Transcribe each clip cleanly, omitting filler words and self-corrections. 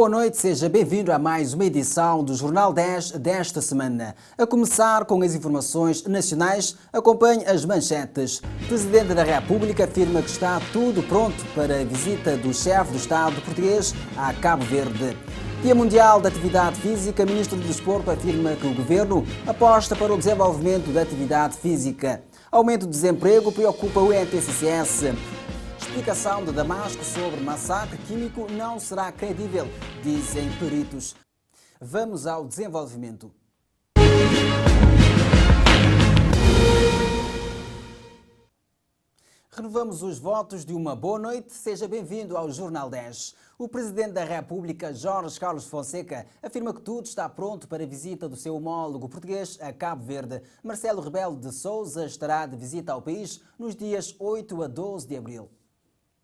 boa noite, seja bem-vindo a mais uma edição do Jornal 10 desta semana. A começar com as informações nacionais, acompanhe as manchetes. O Presidente da República afirma que está tudo pronto para a visita do chefe do Estado português a Cabo Verde. Dia Mundial da Atividade Física, o Ministro do Desporto afirma que o Governo aposta para o desenvolvimento da atividade física. Aumento do desemprego preocupa o INPCCS. Explicação de Damasco sobre massacre químico não será credível, dizem peritos. Vamos ao desenvolvimento. Renovamos os votos de uma boa noite. Seja bem-vindo ao Jornal 10. O Presidente da República, Jorge Carlos Fonseca, afirma que tudo está pronto para a visita do seu homólogo português a Cabo Verde. Marcelo Rebelo de Sousa estará de visita ao país nos dias 8 a 12 de abril.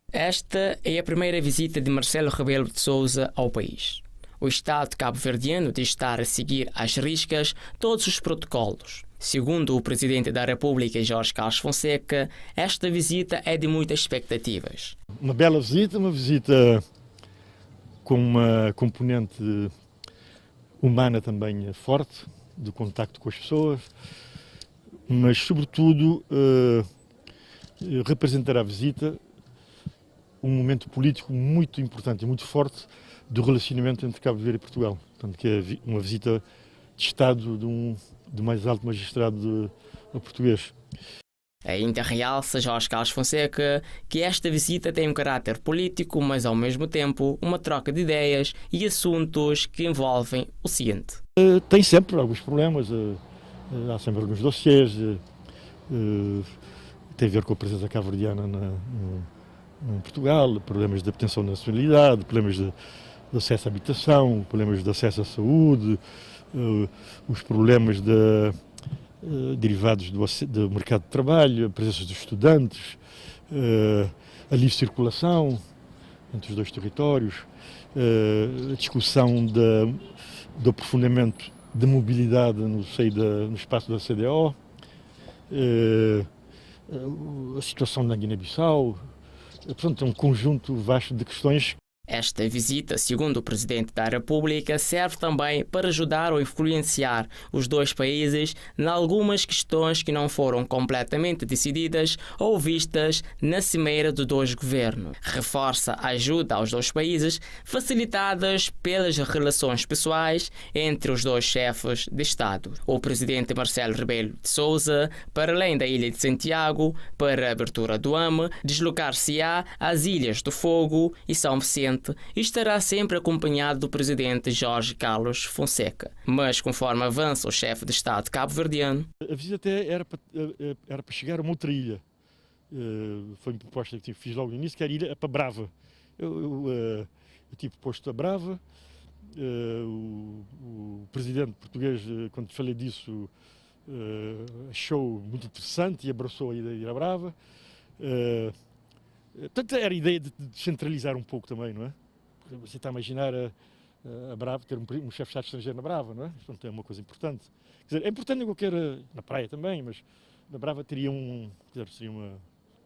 Esta é a primeira visita de Marcelo Rebelo de Sousa ao país. O Estado cabo-verdiano diz estar a seguir às riscas todos os protocolos. Segundo o Presidente da República, Jorge Carlos Fonseca, esta visita é de muitas expectativas. Uma bela visita, uma visita com uma componente humana também forte, de contacto com as pessoas, mas sobretudo representará a visita um momento político muito importante e muito forte do relacionamento entre Cabo Verde e Portugal. Portanto, que é uma visita de Estado do mais alto magistrado português. Ainda realça Jorge Carlos Fonseca que esta visita tem um caráter político, mas ao mesmo tempo uma troca de ideias e assuntos que envolvem o seguinte. Tem sempre alguns problemas, há sempre alguns dossiês, tem a ver com a presença cabo-verdiana em Portugal, problemas de obtenção da nacionalidade, problemas de acesso à habitação, problemas de acesso à saúde, os problemas derivados do mercado de trabalho, a presença dos estudantes, a livre circulação entre os dois territórios, a discussão do aprofundamento da mobilidade no espaço da CDO, a situação na Guiné-Bissau. Portanto, é um conjunto vasto de questões. Esta visita, segundo o Presidente da República, serve também para ajudar ou influenciar os dois países em algumas questões que não foram completamente decididas ou vistas na cimeira dos dois governos. Reforça a ajuda aos dois países, facilitadas pelas relações pessoais entre os dois chefes de Estado. O Presidente Marcelo Rebelo de Sousa, para além da Ilha de Santiago, para a abertura do AME, deslocar-se-á às Ilhas do Fogo e São Vicente, e estará sempre acompanhado do Presidente Jorge Carlos Fonseca. Mas, conforme avança o chefe de Estado cabo-verdiano... A visita até era para chegar a uma outra ilha. Foi uma proposta que fiz logo no início, que era a ilha para Brava. Eu tive posto a Brava. O Presidente português, quando falei disso, achou muito interessante e abraçou a ideia de ir a Brava. Portanto, era a ideia de descentralizar um pouco também, não é? Você está a imaginar a Brava, ter um chefe de Estado estrangeiro na Brava, não é? Portanto, é uma coisa importante. Quer dizer, é importante em qualquer... na praia também, mas na Brava teria seria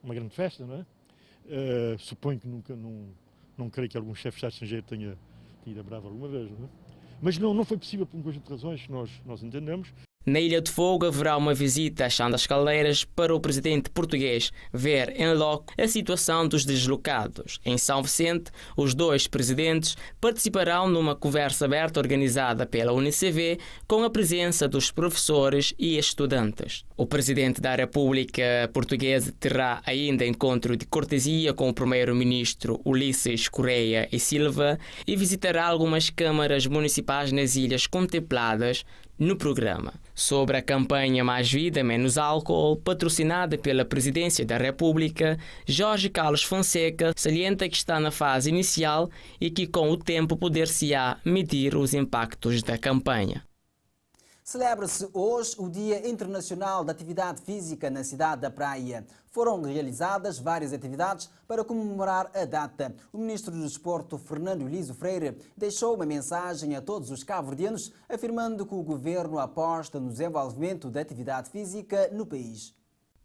uma grande festa, não é? Suponho que não creio que algum chefe de Estado estrangeiro tenha ido a Brava alguma vez, não é? Mas não foi possível por um conjunto de razões que nós entendemos. Na Ilha de Fogo haverá uma visita às Chão das Caldeiras para o Presidente português ver em loco a situação dos deslocados. Em São Vicente, os dois presidentes participarão numa conversa aberta organizada pela UNICV com a presença dos professores e estudantes. O Presidente da República Portuguesa terá ainda encontro de cortesia com o Primeiro-Ministro Ulisses Correia e Silva e visitará algumas câmaras municipais nas ilhas contempladas no programa. Sobre a campanha Mais Vida, Menos Álcool, patrocinada pela Presidência da República, Jorge Carlos Fonseca salienta que está na fase inicial e que com o tempo poder-se-á medir os impactos da campanha. Celebra-se hoje o Dia Internacional da Atividade Física na cidade da Praia. Foram realizadas várias atividades para comemorar a data. O Ministro do Desporto, Fernando Liso Freire, deixou uma mensagem a todos os cabo-verdianos, afirmando que o Governo aposta no desenvolvimento da atividade física no país.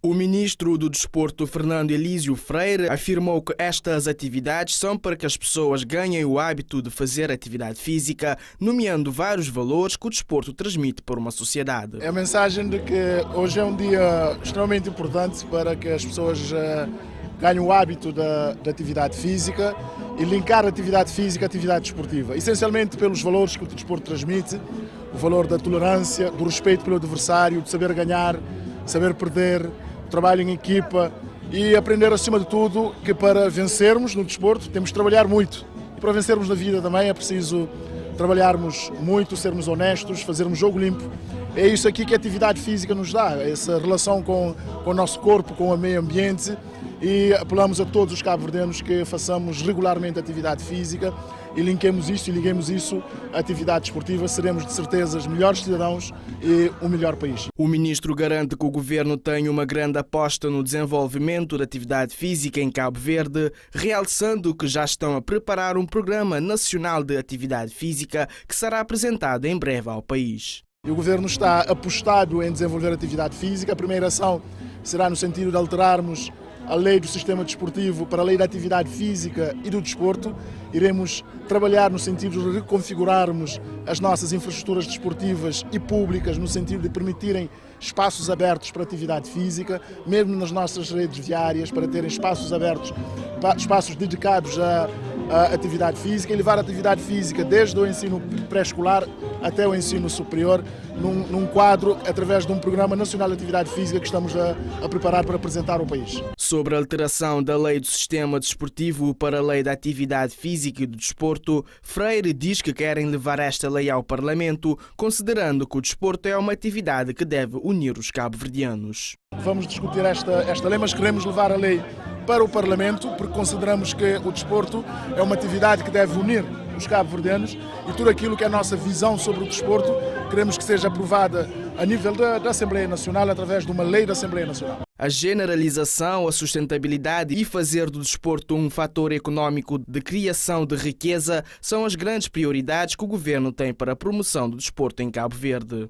O ministro do Desporto, Fernando Elísio Freire, afirmou que estas atividades são para que as pessoas ganhem o hábito de fazer atividade física, nomeando vários valores que o desporto transmite para uma sociedade. É a mensagem de que hoje é um dia extremamente importante para que as pessoas ganhem o hábito da atividade física e linkar a atividade física à atividade desportiva, essencialmente pelos valores que o desporto transmite, o valor da tolerância, do respeito pelo adversário, de saber ganhar, saber perder, trabalho em equipa e aprender acima de tudo que para vencermos no desporto temos de trabalhar muito. E para vencermos na vida também é preciso trabalharmos muito, sermos honestos, fazermos jogo limpo. É isso aqui que a atividade física nos dá, essa relação com o nosso corpo, com o meio ambiente, e apelamos a todos os cabo-verdianos que façamos regularmente atividade física e liguemos isso à atividade desportiva, seremos de certeza os melhores cidadãos e o melhor país. O ministro garante que o governo tem uma grande aposta no desenvolvimento da atividade física em Cabo Verde, realçando que já estão a preparar um programa nacional de atividade física que será apresentado em breve ao país. E o governo está apostado em desenvolver atividade física. A primeira ação será no sentido de alterarmos a lei do sistema desportivo para a lei da atividade física e do desporto. Iremos trabalhar no sentido de reconfigurarmos as nossas infraestruturas desportivas e públicas no sentido de permitirem espaços abertos para atividade física, mesmo nas nossas redes viárias, para terem espaços abertos, espaços dedicados à atividade física e levar a atividade física desde o ensino pré-escolar até o ensino superior, num quadro, através de um Programa Nacional de Atividade Física que estamos a preparar para apresentar ao país. Sobre a alteração da lei do sistema desportivo para a lei da atividade física e do desporto, Freire diz que querem levar esta lei ao Parlamento, considerando que o desporto é uma atividade que deve unir os cabo-verdianos. Vamos discutir esta lei, mas queremos levar a lei para o Parlamento, porque consideramos que o desporto é uma atividade que deve unir os cabo-verdianos e tudo aquilo que é a nossa visão sobre o desporto, queremos que seja aprovada a nível da Assembleia Nacional, através de uma lei da Assembleia Nacional. A generalização, a sustentabilidade e fazer do desporto um fator económico de criação de riqueza são as grandes prioridades que o governo tem para a promoção do desporto em Cabo Verde.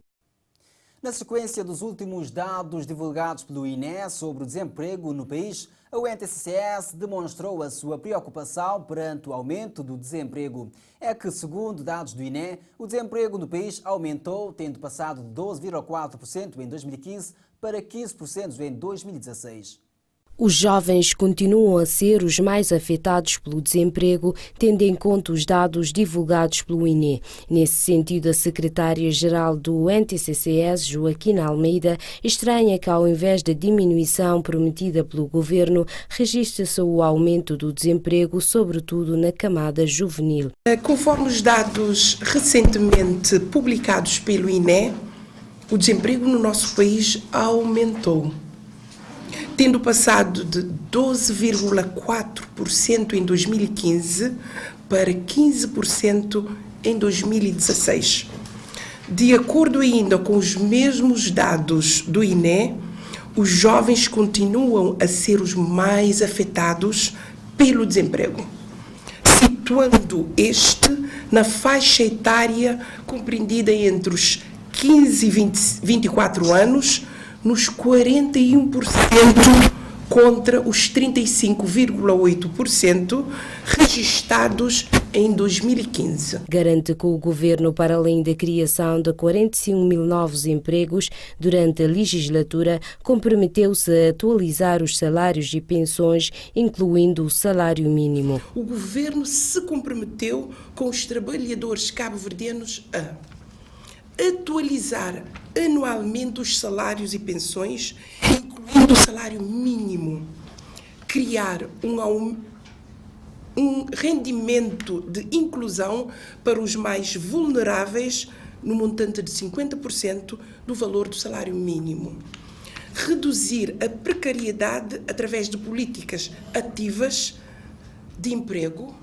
Na sequência dos últimos dados divulgados pelo INE sobre o desemprego no país, o NTCS demonstrou a sua preocupação perante o aumento do desemprego. É que, segundo dados do INE, o desemprego no país aumentou, tendo passado de 12,4% em 2015 para 15% em 2016. Os jovens continuam a ser os mais afetados pelo desemprego, tendo em conta os dados divulgados pelo INE. Nesse sentido, a secretária-geral do NTCS, Joaquina Almeida, estranha que, ao invés da diminuição prometida pelo governo, registra-se o aumento do desemprego, sobretudo na camada juvenil. Conforme os dados recentemente publicados pelo INE, o desemprego no nosso país aumentou, tendo passado de 12,4% em 2015 para 15% em 2016. De acordo ainda com os mesmos dados do INE, os jovens continuam a ser os mais afetados pelo desemprego, situando este na faixa etária compreendida entre os 15 e 24 anos, nos 41% contra os 35,8% registados em 2015. Garante que o governo, para além da criação de 45 mil novos empregos durante a legislatura, comprometeu-se a atualizar os salários e pensões, incluindo o salário mínimo. O governo se comprometeu com os trabalhadores cabo-verdianos a atualizar anualmente os salários e pensões, incluindo o salário mínimo, criar um rendimento de inclusão para os mais vulneráveis no montante de 50% do valor do salário mínimo, reduzir a precariedade através de políticas ativas de emprego.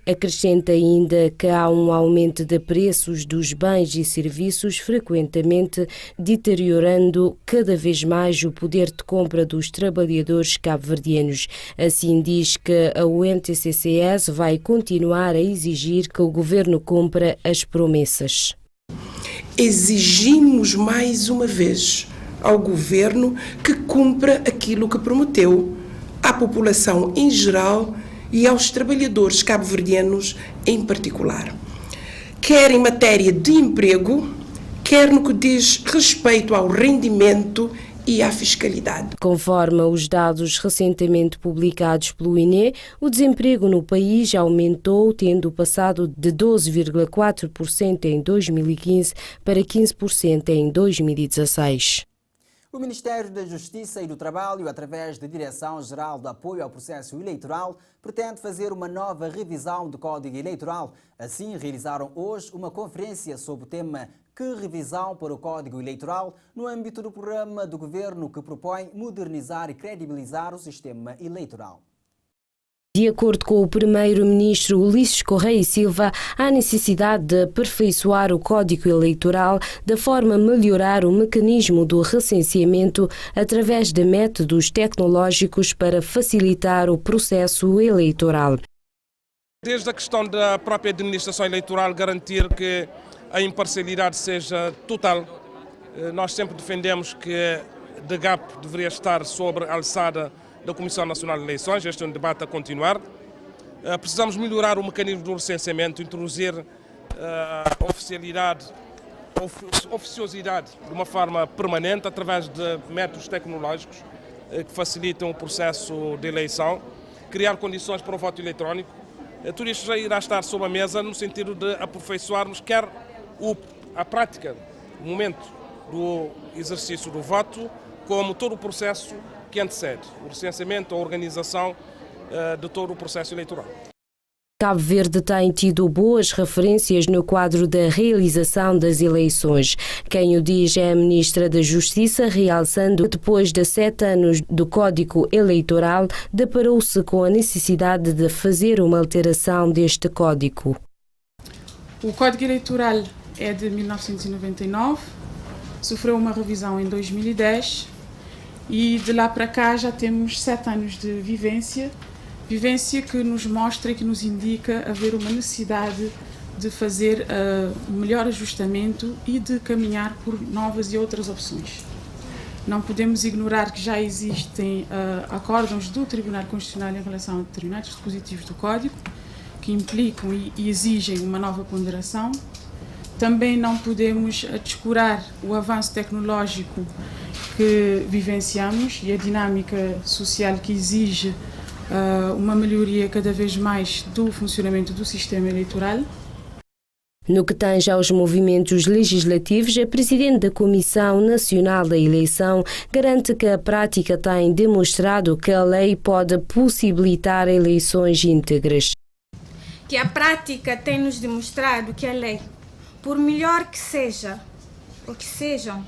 Acrescenta ainda que há um aumento de preços dos bens e serviços, frequentemente deteriorando cada vez mais o poder de compra dos trabalhadores cabo-verdianos. Assim diz que a UNTCCS vai continuar a exigir que o governo cumpra as promessas. Exigimos mais uma vez ao governo que cumpra aquilo que prometeu à população em geral e aos trabalhadores cabo-verdianos em particular. Quer em matéria de emprego, quer no que diz respeito ao rendimento e à fiscalidade. Conforme os dados recentemente publicados pelo INE, o desemprego no país aumentou, tendo passado de 12,4% em 2015 para 15% em 2016. O Ministério da Justiça e do Trabalho, através da Direção-Geral de Apoio ao Processo Eleitoral, pretende fazer uma nova revisão do Código Eleitoral. Assim, realizaram hoje uma conferência sobre o tema "Que revisão para o Código Eleitoral?", no âmbito do programa do Governo que propõe modernizar e credibilizar o sistema eleitoral. De acordo com o primeiro-ministro Ulisses Correia e Silva, há necessidade de aperfeiçoar o Código Eleitoral de forma a melhorar o mecanismo do recenseamento através de métodos tecnológicos para facilitar o processo eleitoral. Desde a questão da própria administração eleitoral, garantir que a imparcialidade seja total. Nós sempre defendemos que a GAP deveria estar sobre a alçada da Comissão Nacional de Eleições. Este é um debate a continuar. Precisamos melhorar o mecanismo do recenseamento, introduzir a oficiosidade de uma forma permanente através de métodos tecnológicos que facilitam o processo de eleição, criar condições para o voto eletrónico. Tudo isto já irá estar sobre a mesa no sentido de aperfeiçoarmos quer a prática, o momento do exercício do voto, como todo o processo que antecede, o recenseamento, a organização de todo o processo eleitoral. Cabo Verde tem tido boas referências no quadro da realização das eleições. Quem o diz é a Ministra da Justiça, realçando que depois de 7 anos do Código Eleitoral, deparou-se com a necessidade de fazer uma alteração deste código. O Código Eleitoral é de 1999, sofreu uma revisão em 2010 e de lá para cá já temos 7 anos de vivência que nos mostra e que nos indica haver uma necessidade de fazer um melhor ajustamento e de caminhar por novas e outras opções. Não podemos ignorar que já existem acórdãos do Tribunal Constitucional em relação a determinados dispositivos do Código, que implicam e exigem uma nova ponderação. Também não podemos descurar o avanço tecnológico que vivenciamos e a dinâmica social que exige uma melhoria cada vez mais do funcionamento do sistema eleitoral. No que tange aos movimentos legislativos, a Presidente da Comissão Nacional da Eleição garante que a prática tem demonstrado que a lei pode possibilitar eleições íntegras. Que a prática tem nos demonstrado que a lei, por melhor que seja ou que sejam,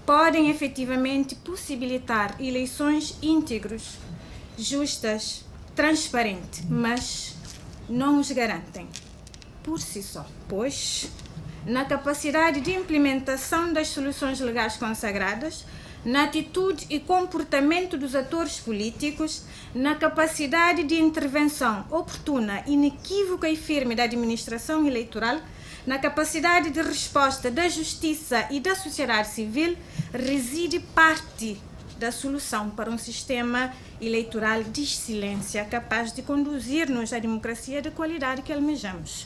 podem efetivamente possibilitar eleições íntegras, justas, transparentes, mas não os garantem por si só, pois na capacidade de implementação das soluções legais consagradas, na atitude e comportamento dos atores políticos, na capacidade de intervenção oportuna, inequívoca e firme da administração eleitoral, na capacidade de resposta da justiça e da sociedade civil, reside parte da solução para um sistema eleitoral de excelência capaz de conduzir-nos à democracia de qualidade que almejamos.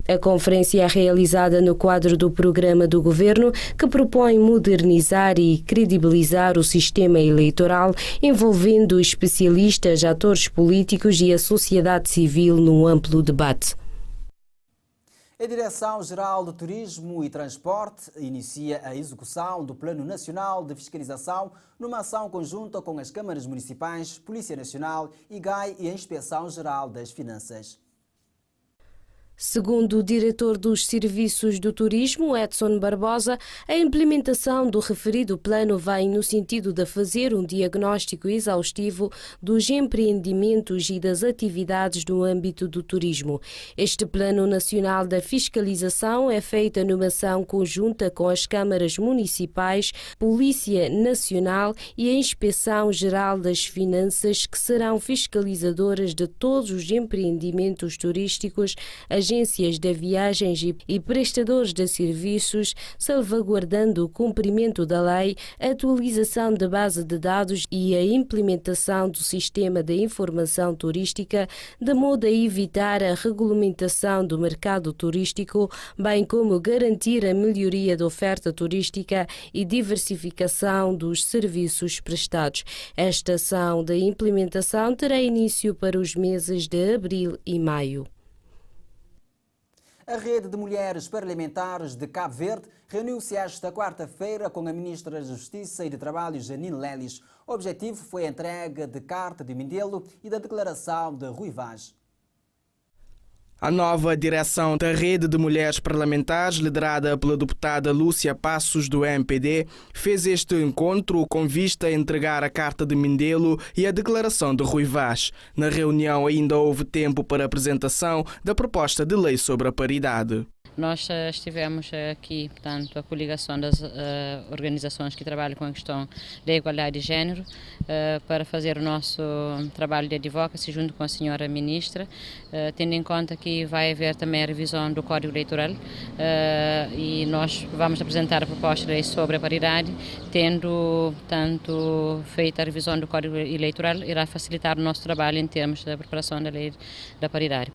A conferência é realizada no quadro do programa do Governo que propõe modernizar e credibilizar o sistema eleitoral, envolvendo especialistas, atores políticos e a sociedade civil num amplo debate. A Direção-Geral de Turismo e Transporte inicia a execução do Plano Nacional de Fiscalização numa ação conjunta com as câmaras municipais, Polícia Nacional, IGAI e a Inspeção-Geral das Finanças. Segundo o diretor dos Serviços do Turismo, Edson Barbosa, a implementação do referido plano vai no sentido de fazer um diagnóstico exaustivo dos empreendimentos e das atividades no âmbito do turismo. Este Plano Nacional da Fiscalização é feito numa ação conjunta com as câmaras municipais, Polícia Nacional e a Inspeção-Geral das Finanças, que serão fiscalizadoras de todos os empreendimentos turísticos, agências agências de viagens e prestadores de serviços, salvaguardando o cumprimento da lei, a atualização da base de dados e a implementação do sistema de informação turística, de modo a evitar a regulamentação do mercado turístico, bem como garantir a melhoria da oferta turística e diversificação dos serviços prestados. Esta ação de implementação terá início para os meses de abril e maio. A Rede de Mulheres Parlamentares de Cabo Verde reuniu-se esta quarta-feira com a Ministra da Justiça e de Trabalho, Janine Lelis. O objetivo foi a entrega de carta de Mindelo e da declaração de Rui Vaz. A nova direção da Rede de Mulheres Parlamentares, liderada pela deputada Lúcia Passos, do MPD, fez este encontro com vista a entregar a Carta de Mindelo e a declaração de Rui Vaz. Na reunião ainda houve tempo para a apresentação da proposta de lei sobre a paridade. Nós estivemos aqui, portanto, a coligação das organizações que trabalham com a questão da igualdade de género para fazer o nosso trabalho de advocacy junto com a senhora Ministra, tendo em conta que vai haver também a revisão do Código Eleitoral e nós vamos apresentar a proposta de lei sobre a paridade, tendo, portanto, feita a revisão do Código Eleitoral, irá facilitar o nosso trabalho em termos da preparação da lei da paridade.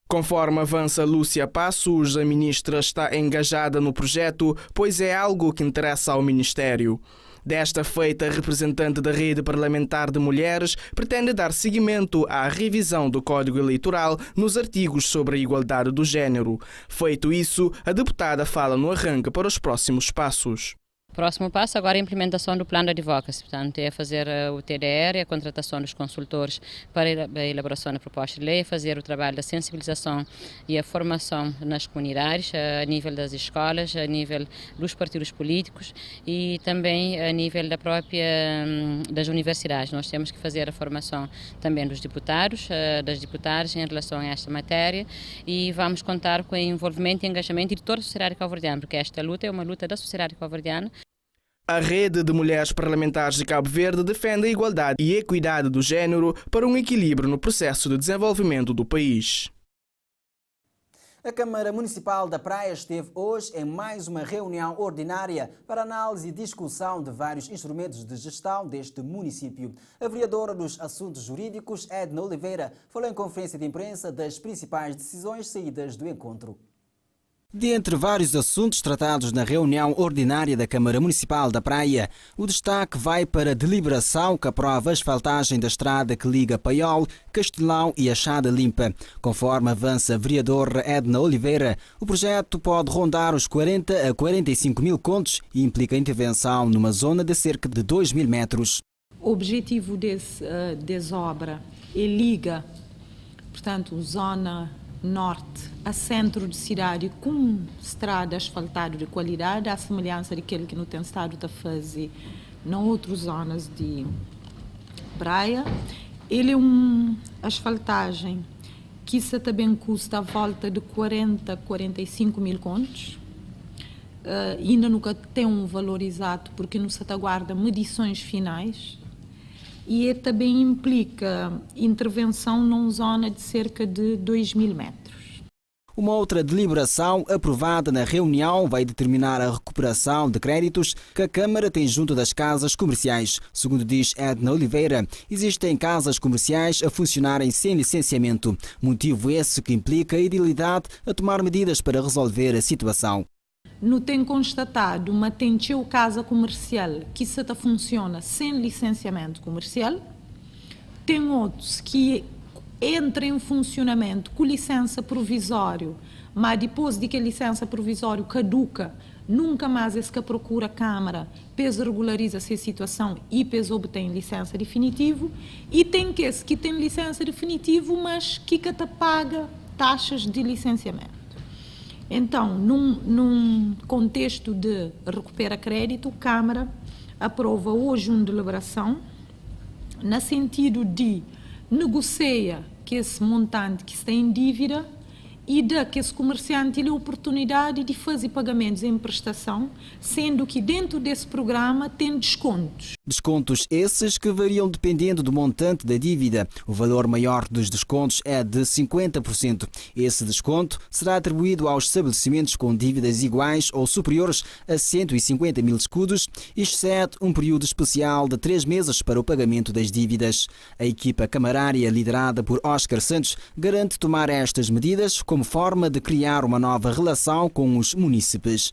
Conforme avança Lúcia Passos, a ministra está engajada no projeto, pois é algo que interessa ao Ministério. Desta feita, a representante da Rede Parlamentar de Mulheres pretende dar seguimento à revisão do Código Eleitoral nos artigos sobre a igualdade do género. Feito isso, a deputada fala no arranque para os próximos passos. O próximo passo agora é a implementação do plano de advocacy, portanto é fazer o TDR, a contratação dos consultores para a elaboração da proposta de lei, fazer o trabalho da sensibilização e a formação nas comunidades, a nível das escolas, a nível dos partidos políticos e também a nível das universidades. Nós temos que fazer a formação também dos deputados, das deputadas em relação a esta matéria e vamos contar com o envolvimento e engajamento de toda a sociedade cabo-verdiana, porque esta luta é uma luta da sociedade cabo-verdiana. A Rede de Mulheres Parlamentares de Cabo Verde defende a igualdade e equidade do género para um equilíbrio no processo de desenvolvimento do país. A Câmara Municipal da Praia esteve hoje em mais uma reunião ordinária para análise e discussão de vários instrumentos de gestão deste município. A vereadora dos Assuntos Jurídicos, Edna Oliveira, falou em conferência de imprensa das principais decisões saídas do encontro. Dentre vários assuntos tratados na reunião ordinária da Câmara Municipal da Praia, o destaque vai para a deliberação que aprova a asfaltagem da estrada que liga Paiol, Castelão e Achada Limpa. Conforme avança a vereadora Edna Oliveira, o projeto pode rondar os 40 a 45 mil contos e implica intervenção numa zona de cerca de 2 mil metros. O objetivo dessa obra é liga, portanto, zona norte a centro de cidade com estrada asfaltada de qualidade, à semelhança daquele que não tem estado a fazer em outras zonas de praia. Ele é uma asfaltagem que isso também custa a volta de 40 a 45 mil contos. Ainda nunca tem um valor exato porque não se aguarda medições finais. E também implica intervenção numa zona de cerca de 2 mil metros. Uma outra deliberação aprovada na reunião vai determinar a recuperação de créditos que a Câmara tem junto das casas comerciais. Segundo diz Edna Oliveira, existem casas comerciais a funcionarem sem licenciamento. Motivo esse que implica a idealidade a tomar medidas para resolver a situação. Não tem constatado uma tentiu casa comercial que se funciona sem licenciamento comercial. Tem outros que entram em funcionamento com licença provisório, mas depois de que a licença provisório caduca, nunca mais é que procura a Câmara, PES regulariza essa situação e PES obtém licença definitiva. E tem que tem licença definitiva, mas que paga taxas de licenciamento. Então, num contexto de recuperar crédito, a Câmara aprova hoje uma deliberação no sentido de negociar que esse montante que está em dívida e dá que esse comerciante a oportunidade de fazer pagamentos em prestação, sendo que dentro desse programa tem descontos. Descontos esses que variam dependendo do montante da dívida. O valor maior dos descontos é de 50%. Esse desconto será atribuído aos estabelecimentos com dívidas iguais ou superiores a 150 mil escudos, exceto um período especial de 3 meses para o pagamento das dívidas. A equipa camarária, liderada por Oscar Santos, garante tomar estas medidas como forma de criar uma nova relação com os munícipes.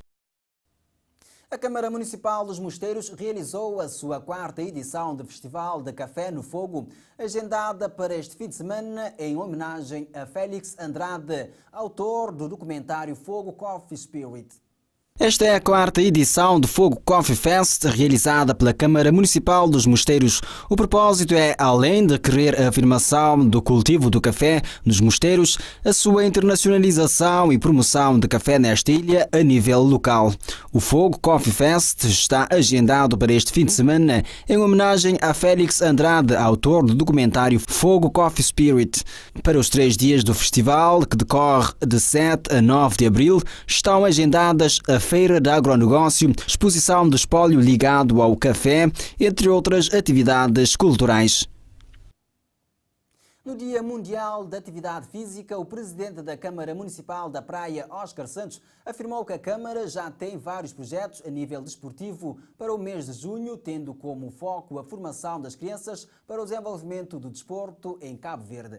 A Câmara Municipal dos Mosteiros realizou a sua 4ª edição do Festival de Café no Fogo, agendada para este fim de semana em homenagem a Félix Andrade, autor do documentário Fogo Coffee Spirit. Esta é a 4ª edição do Fogo Coffee Fest, realizada pela Câmara Municipal dos Mosteiros. O propósito é, além de querer a afirmação do cultivo do café nos mosteiros, a sua internacionalização e promoção de café nesta ilha a nível local. O Fogo Coffee Fest está agendado para este fim de semana em homenagem a Félix Andrade, autor do documentário Fogo Coffee Spirit. Para os 3 dias do festival, que decorre de 7 a 9 de abril, estão agendadas a Feira de Agronegócio, exposição de espólio ligado ao café, entre outras atividades culturais. No Dia Mundial da Atividade Física, o presidente da Câmara Municipal da Praia, Oscar Santos, afirmou que a Câmara já tem vários projetos a nível desportivo para o mês de junho, tendo como foco a formação das crianças para o desenvolvimento do desporto em Cabo Verde.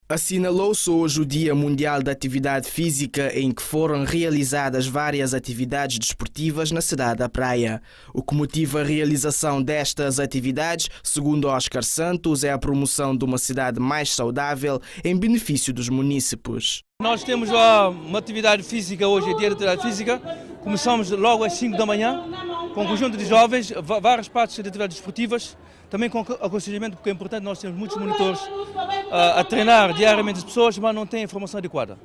Assinalou-se hoje o Dia Mundial da Atividade Física, em que foram realizadas várias atividades desportivas na cidade da Praia. O que motiva a realização destas atividades, segundo Oscar Santos, é a promoção de uma cidade mais saudável em benefício dos munícipes. Nós temos uma atividade física hoje, Dia da Atividade Física. Começamos logo às 5 da manhã, com um conjunto de jovens, várias partes de atividades desportivas, também com aconselhamento, porque é importante, nós temos muitos monitores a treinar diariamente as pessoas, mas não têm a informação adequada.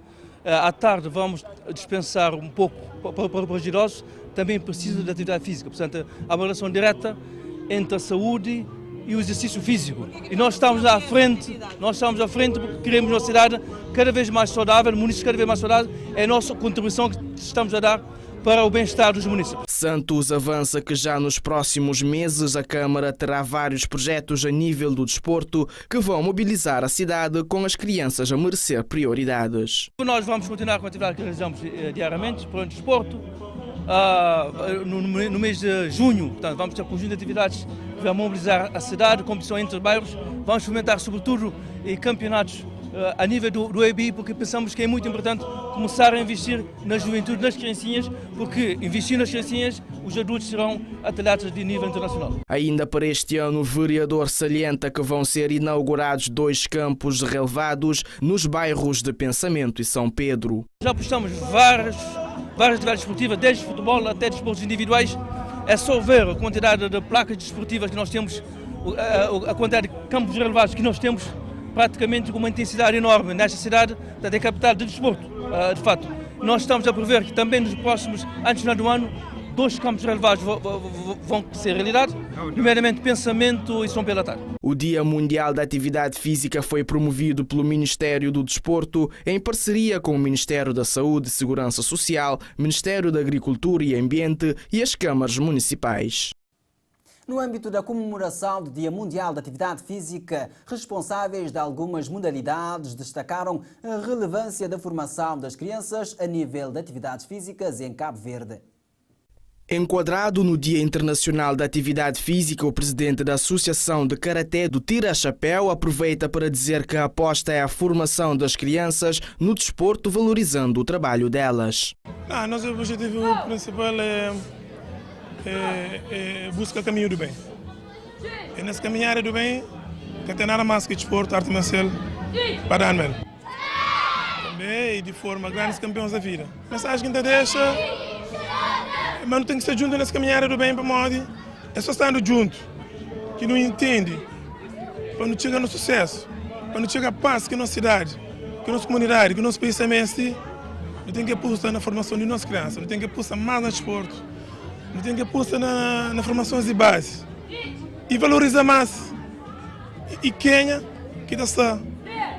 À tarde vamos dispensar um pouco para os idosos, também precisam de atividade física, portanto há uma relação direta entre a saúde e o exercício físico. E nós estamos à frente porque queremos uma cidade cada vez mais saudável, municípios cada vez mais saudáveis, é a nossa contribuição que estamos a dar para o bem-estar dos municípios. Santos avança que já nos próximos meses a Câmara terá vários projetos a nível do desporto que vão mobilizar a cidade com as crianças a merecer prioridades. Nós vamos continuar com a atividade que realizamos diariamente para o desporto. No mês de junho, portanto, vamos ter um conjunto de atividades que vão mobilizar a cidade, competição entre bairros. Vamos fomentar sobretudo campeonatos a nível do EBI, porque pensamos que é muito importante começar a investir na juventude, nas criancinhas, porque investir nas criancinhas, os adultos serão atletas de nível internacional. Ainda para este ano, o vereador salienta que vão ser inaugurados 2 campos relevados nos bairros de Pensamento e São Pedro. Já apostamos várias atividades esportivas, desde futebol até desportos individuais. É só ver a quantidade de placas desportivas que nós temos, a quantidade de campos relevados que nós temos, praticamente com uma intensidade enorme nesta cidade, da capital de desporto, de fato. Nós estamos a prever que também nos próximos, antes do ano, 2 campos relevados vão ser realidade, nomeadamente Pensamento e São Pedro da Tarde. O Dia Mundial da Atividade Física foi promovido pelo Ministério do Desporto em parceria com o Ministério da Saúde e Segurança Social, Ministério da Agricultura e Ambiente e as câmaras municipais. No âmbito da comemoração do Dia Mundial da Atividade Física, responsáveis de algumas modalidades destacaram a relevância da formação das crianças a nível de atividades físicas em Cabo Verde. Enquadrado no Dia Internacional da Atividade Física, o presidente da Associação de Karaté do Tira Chapéu aproveita para dizer que a aposta é a formação das crianças no desporto, valorizando o trabalho delas. Nosso objetivo principal é buscar o caminho do bem. E nesse caminhar do bem, não tem nada mais que desporto, arte marcial, para Anmel. Também, de forma, grandes campeões da vida. A mensagem que a gente deixa, mas não tem que estar junto nesse caminhar do bem para Modi. É só estando junto, que não entende, para não chegar no sucesso, para não chegar a paz que a nossa cidade, que a nossa comunidade, que o nosso país também não tem que apostar na formação de nossas crianças, não tem que apostar mais no desporto. Não tem que apostar na formação de base e valorizar mais. E quem que está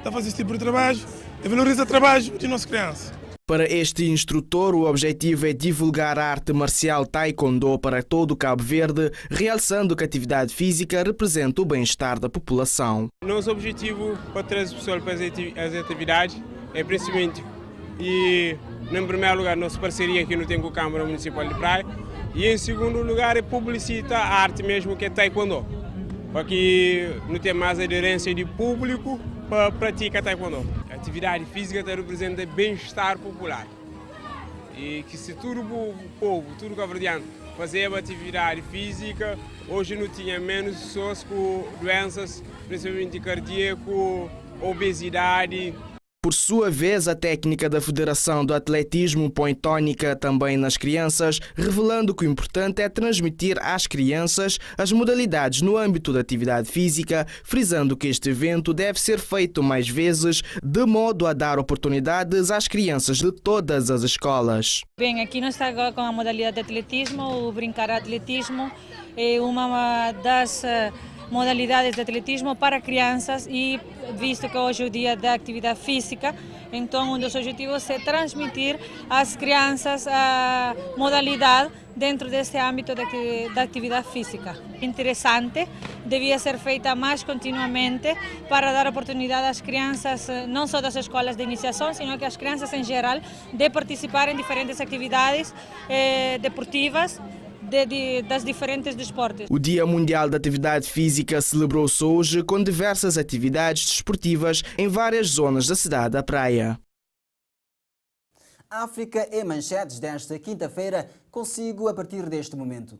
a fazer esse tipo de trabalho, e valoriza o trabalho de nossas crianças. Para este instrutor, o objetivo é divulgar a arte marcial taekwondo para todo o Cabo Verde, realçando que a atividade física representa o bem-estar da população. Nosso objetivo para trazer as pessoas para as atividades é principalmente, e em primeiro lugar, nossa parceria aqui no tem com a Câmara Municipal de Praia, e em segundo lugar é publicitar a arte mesmo que é taekwondo, para que não tenha mais aderência de público para praticar taekwondo. A atividade física representa bem-estar popular. E que se todo o povo, todo o cabo-verdiano fazer atividade física, hoje não tinha menos pessoas com doenças, principalmente cardíaco, obesidade. Por sua vez, a técnica da Federação do Atletismo põe tônica também nas crianças, revelando que o importante é transmitir às crianças as modalidades no âmbito da atividade física, frisando que este evento deve ser feito mais vezes, de modo a dar oportunidades às crianças de todas as escolas. Bem, aqui nós estamos agora com a modalidade de atletismo. O brincar atletismo é uma das modalidades de atletismo para crianças, e visto que hoje é o dia da atividade física, então um dos objetivos é transmitir às crianças a modalidade dentro deste âmbito da atividade física. Interessante, devia ser feita mais continuamente para dar oportunidade às crianças, não só das escolas de iniciação, sino que às crianças em geral, de participar em diferentes atividades deportivas, das diferentes desportos. O Dia Mundial da Atividade Física celebrou-se hoje com diversas atividades desportivas em várias zonas da cidade da Praia. África em manchetes desta quinta-feira, consigo a partir deste momento.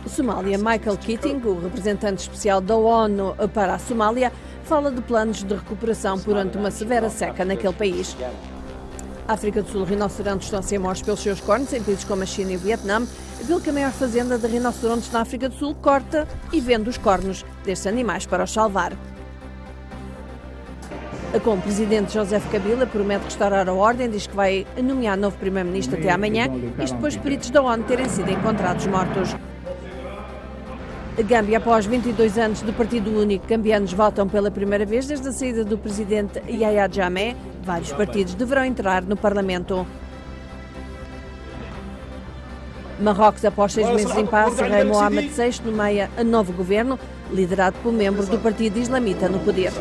Somália. Michael Keating, o representante especial da ONU para a Somália, fala de planos de recuperação durante uma severa seca naquele país. África do Sul, rinocerontes estão a ser mortos pelos seus cornos em países como a China e o Vietnã, pelo que a maior fazenda de rinocerontes na África do Sul corta e vende os cornos destes animais para os salvar. Com o presidente Joseph Kabila promete restaurar a ordem, diz que vai nomear novo primeiro-ministro até amanhã, isto depois de peritos da ONU terem sido encontrados mortos. Gâmbia, após 22 anos de partido único, gambianos votam pela primeira vez desde a saída do presidente Yahya Jammeh. Vários partidos deverão entrar no Parlamento. Marrocos, após 6 meses de impasse, o rei Mohamed VI nomeia a novo governo, liderado por membros do Partido Islamita no poder.